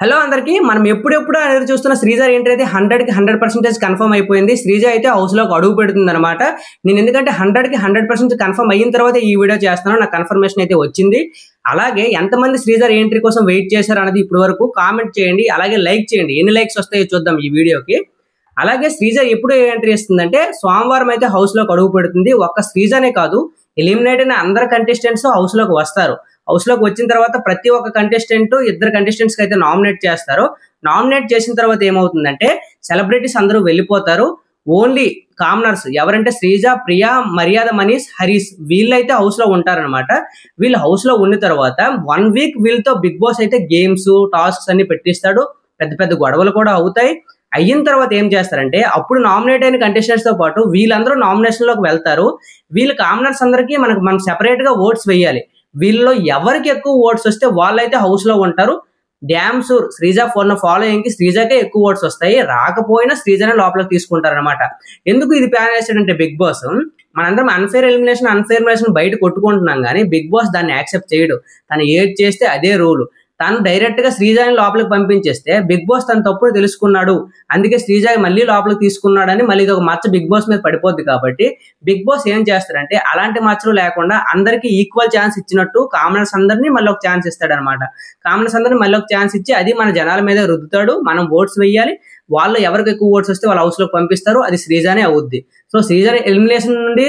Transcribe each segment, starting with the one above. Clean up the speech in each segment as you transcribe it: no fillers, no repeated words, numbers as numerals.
Hello అందరికి మనం ఎప్పుడెప్పుడు అనేది చూస్తున్న శ్రీజ ఎంట్రీ అయితే 100కి 100% కన్ఫర్మ్ అయిపోయింది. శ్రీజ అయితే హౌస్ లోకి అడుగు పెడుతుంది అనమాట. నేను ఎందుకంటే 100కి 100% కన్ఫర్మ్ అయిన తర్వాత ఈ వీడియో చేస్తున్నాను. నాకు కన్ఫర్మేషన్ అయితే వచ్చింది. అలాగే ఎంతమంది శ్రీజ ఎంట్రీ కోసం వెయిట్ చేశారు అనేది ఇప్పటి వరకు కామెంట్ చేయండి. అలాగే లైక్ చేయండి. ఎన్ని లైక్స్ వస్తాయో చూద్దాం ఈ వీడియోకి. అలాగే శ్రీజ ఎప్పుడు ఎంట్రీ ఇస్తుందంటే సోమవారం అయితే హౌస్ లోకి అడుగు పెడుతుంది. ఒక్క శ్రీజనే కాదు, ఎలిమినేట్ అయిన అందరు కంటెస్టెంట్స్ హౌస్ లోకి వస్తారు. హౌస్ లోకి వచ్చిన తర్వాత ప్రతి ఒక్క కంటెస్టెంట్ ఇద్దరు కంటెస్టెంట్స్ కి అయితే నామినేట్ చేస్తారు. నామినేట్ చేసిన తర్వాత ఏమవుతుందంటే సెలబ్రిటీస్ అందరూ వెళ్ళిపోతారు. ఓన్లీ కామనర్స్ ఎవరంటే శ్రీజ, ప్రియా, మర్యాద, మనీష్, హరీష్ వీళ్ళైతే హౌస్ లో ఉంటారనమాట. వీళ్ళు హౌస్ లో ఉన్న తర్వాత 1 వీక్ వీళ్ళతో బిగ్ బాస్ అయితే గేమ్స్, టాస్క్స్ అన్ని పెట్టిస్తాడు. పెద్ద పెద్ద గొడవలు కూడా అవుతాయి. అయిన తర్వాత ఏం చేస్తారంటే అప్పుడు నామినేట్ అయిన కంటెస్టెంట్స్ తో పాటు వీళ్ళందరూ నామినేషన్ లోకి వెళ్తారు. వీళ్ళ కామనర్స్ అందరికీ మనం సెపరేట్ గా ఓట్స్ వేయాలి. వీళ్ళలో ఎవరికి ఎక్కువ ఓట్స్ వస్తే వాళ్ళైతే హౌస్ లో ఉంటారు. డ్యామ్ షూర్ శ్రీజ ఫాలోయింగ్ కి శ్రీజకే ఎక్కువ ఓట్స్ వస్తాయి. రాకపోయినా శ్రీజనే లోపలికి తీసుకుంటారనమాట. ఎందుకు ఇది ప్లాన్ చేశాడంటే బిగ్ బాస్ మనందరం అన్ఫేర్ ఎలిమినేషన్ బయట కొట్టుకుంటున్నాం కానీ బిగ్ బాస్ దాన్ని యాక్సెప్ట్ చేయడు. తను ఏది చేస్తే అదే రూల్. తను డైరెక్ట్ గా శ్రీజని లోపలికి పంపించేస్తే బిగ్ బాస్ తన తప్పుడు తెలుసుకున్నాడు, అందుకే శ్రీజ మళ్ళీ లోపలికి తీసుకున్నాడని మళ్ళీ ఇది ఒక మచ్చ బిగ్ బాస్ మీద పడిపోద్ది. కాబట్టి బిగ్ బాస్ ఏం చేస్తాడంటే అలాంటి మచ్చలు లేకుండా అందరికీ ఈక్వల్ ఛాన్స్ ఇచ్చినట్టు కామనర్స్ అందరినీ మళ్ళీ ఒక ఛాన్స్ ఇస్తాడు అనమాట. కామనర్స్ అందరినీ మళ్ళీ ఒక ఛాన్స్ ఇచ్చి అది మన జనాల మీద రుద్దుతాడు. మనం ఓట్స్ వేయాలి. వాళ్ళు ఎవరికి ఎక్కువ ఓట్స్ వస్తే వాళ్ళ హౌస్ లోకి పంపిస్తారు. అది శ్రీజనే అవుద్ది. సో శ్రీజ ఎలిమినేషన్ నుండి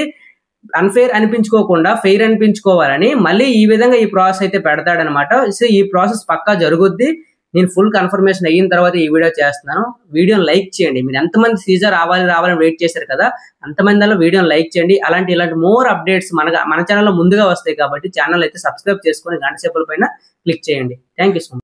అన్ఫేర్ అనిపించుకోకుండా ఫెయిర్ అనిపించుకోవాలని మళ్ళీ ఈ విధంగా ఈ ప్రాసెస్ అయితే పెడతాడనమాట. సో ఈ ప్రాసెస్ పక్కా జరుగుద్ది. నేను ఫుల్ కన్ఫర్మేషన్ అయిన తర్వాత ఈ వీడియో చేస్తున్నాను. వీడియోని లైక్ చేయండి. మీరు ఎంతమంది శ్రీజ రావాలని వెయిట్ చేశారు కదా, అంతమందిలో వీడియోని లైక్ చేయండి. ఇలాంటి మోర్ అప్డేట్స్ మన ఛానల్లో ముందుగా వస్తాయి కాబట్టి ఛానల్ అయితే సబ్స్క్రైబ్ చేసుకొని గంట సేపల పైన క్లిక్ చేయండి. Thank you so much.